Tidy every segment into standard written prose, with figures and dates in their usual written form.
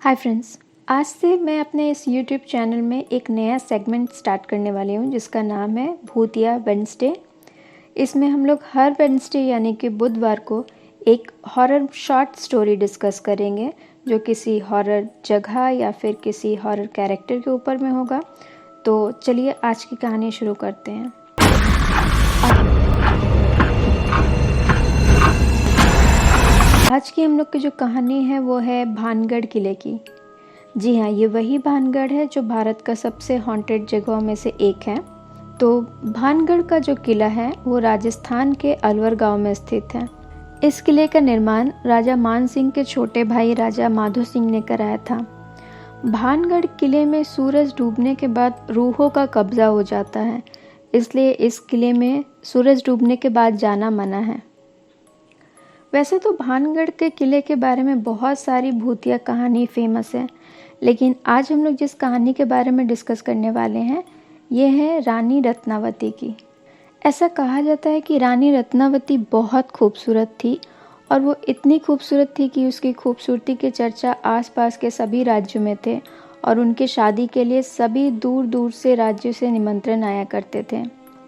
Hi friends, आज से मैं अपने इस यूट्यूब चैनल में एक नया सेगमेंट स्टार्ट करने वाली हूँ जिसका नाम है भूतिया वेडनेसडे। इसमें हम लोग हर वेडनेसडे यानी कि बुधवार को एक हॉरर शॉर्ट स्टोरी डिस्कस करेंगे जो किसी हॉरर जगह या फिर किसी हॉरर कैरेक्टर के ऊपर में होगा। तो चलिए आज की कहानी शुरू करते हैं। आज की हम लोग की जो कहानी है वो है भानगढ़ किले की। जी हाँ, ये वही भानगढ़ है जो भारत का सबसे हॉन्टेड जगहों में से एक है। तो भानगढ़ का जो किला है वो राजस्थान के अलवर गांव में स्थित है। इस किले का निर्माण राजा मान सिंह के छोटे भाई राजा माधो सिंह ने कराया था। भानगढ़ किले में सूरज डूबने के बाद रूहों का कब्जा हो जाता है, इसलिए इस किले में सूरज डूबने के बाद जाना मना है। वैसे तो भानगढ़ के किले के बारे में बहुत सारी भूतिया कहानी फेमस है, लेकिन आज हम लोग जिस कहानी के बारे में डिस्कस करने वाले हैं ये है रानी रत्नावती की। ऐसा कहा जाता है कि रानी रत्नावती बहुत खूबसूरत थी और वो इतनी खूबसूरत थी कि उसकी खूबसूरती की चर्चा आसपास के सभी राज्यों में थे और उनके शादी के लिए सभी दूर दूर से राज्यों से निमंत्रण आया करते थे।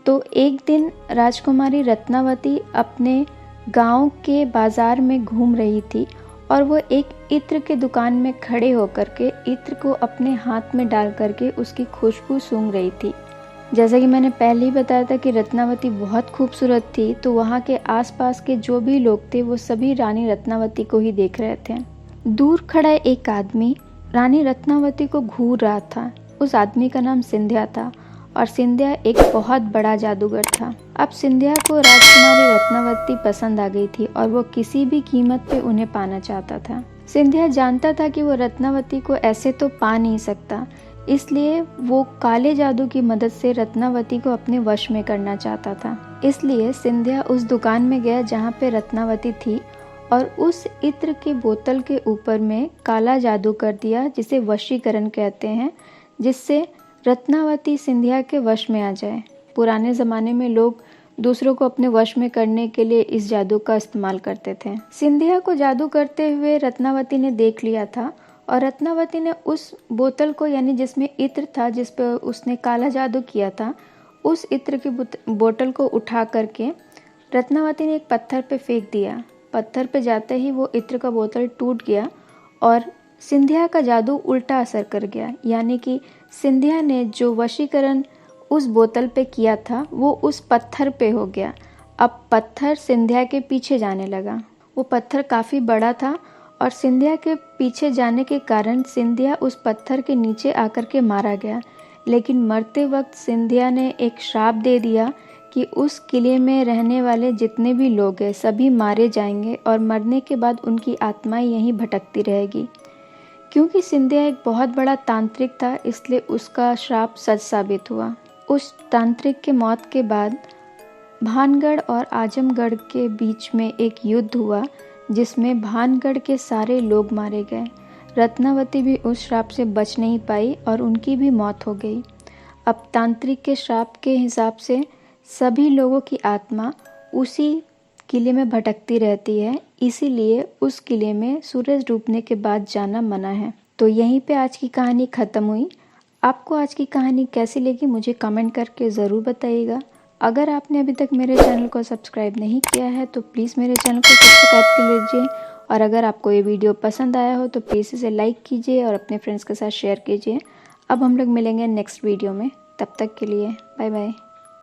तो एक दिन राजकुमारी रत्नावती अपने गांव के बाजार में घूम रही थी और वो एक इत्र के दुकान में खड़े होकर के इत्र को अपने हाथ में डाल करके उसकी खुशबू सूंघ रही थी। जैसा कि मैंने पहले ही बताया था कि रत्नावती बहुत खूबसूरत थी, तो वहाँ के आसपास के जो भी लोग थे वो सभी रानी रत्नावती को ही देख रहे थे। दूर खड़ा एक आदमी रानी रत्नावती को घूर रहा था। उस आदमी का नाम सिंधिया था और सिंधिया एक बहुत बड़ा जादूगर था। अब सिंधिया को राजकुमारी रत्नावती पसंद आ गई थी और वो किसी भी कीमत पे उन्हें पाना चाहता था। सिंधिया जानता था कि वो रत्नावती को ऐसे तो पा नहीं सकता, इसलिए वो काले जादू की मदद से रत्नावती को अपने वश में करना चाहता था। इसलिए सिंधिया उस दुकान में गया जहाँ पे रत्नावती थी और उस इत्र की बोतल के ऊपर में काला जादू कर दिया, जिसे वशीकरण कहते हैं, जिससे रत्नावती सिंधिया के वश में आ जाए। पुराने ज़माने में लोग दूसरों को अपने वश में करने के लिए इस जादू का इस्तेमाल करते थे। सिंधिया को जादू करते हुए रत्नावती ने देख लिया था और रत्नावती ने उस बोतल को, यानी जिसमें इत्र था जिस पर उसने काला जादू किया था, उस इत्र की बोतल को उठा करके रत्नावती ने एक पत्थर पे फेंक दिया। पत्थर पे जाते ही वो इत्र का बोतल टूट गया और सिंधिया का जादू उल्टा असर कर गया, यानी कि सिंधिया ने जो वशीकरण उस बोतल पे किया था वो उस पत्थर पे हो गया। अब पत्थर सिंधिया के पीछे जाने लगा। वो पत्थर काफ़ी बड़ा था और सिंधिया के पीछे जाने के कारण सिंधिया उस पत्थर के नीचे आकर के मारा गया। लेकिन मरते वक्त सिंधिया ने एक श्राप दे दिया कि उस किले में रहने वाले जितने भी लोग हैं सभी मारे जाएंगे और मरने के बाद उनकी आत्माएं यहीं भटकती रहेगी। क्योंकि सिंधिया एक बहुत बड़ा तांत्रिक था, इसलिए उसका श्राप सच साबित हुआ। उस तांत्रिक के मौत के बाद भानगढ़ और आजमगढ़ के बीच में एक युद्ध हुआ जिसमें भानगढ़ के सारे लोग मारे गए। रत्नावती भी उस श्राप से बच नहीं पाई और उनकी भी मौत हो गई। अब तांत्रिक के श्राप के हिसाब से सभी लोगों की आत्मा उसी किले में भटकती रहती है, इसीलिए उस किले में सूरज डूबने के बाद जाना मना है। तो यहीं पे आज की कहानी ख़त्म हुई। आपको आज की कहानी कैसी लगी मुझे कमेंट करके ज़रूर बताइएगा। अगर आपने अभी तक मेरे चैनल को सब्सक्राइब नहीं किया है तो प्लीज़ मेरे चैनल को सब्सक्राइब कर लीजिए, और अगर आपको ये वीडियो पसंद आया हो तो प्लीज़ इसे लाइक कीजिए और अपने फ्रेंड्स के साथ शेयर कीजिए। अब हम लोग मिलेंगे नेक्स्ट वीडियो में, तब तक के लिए बाय बाय।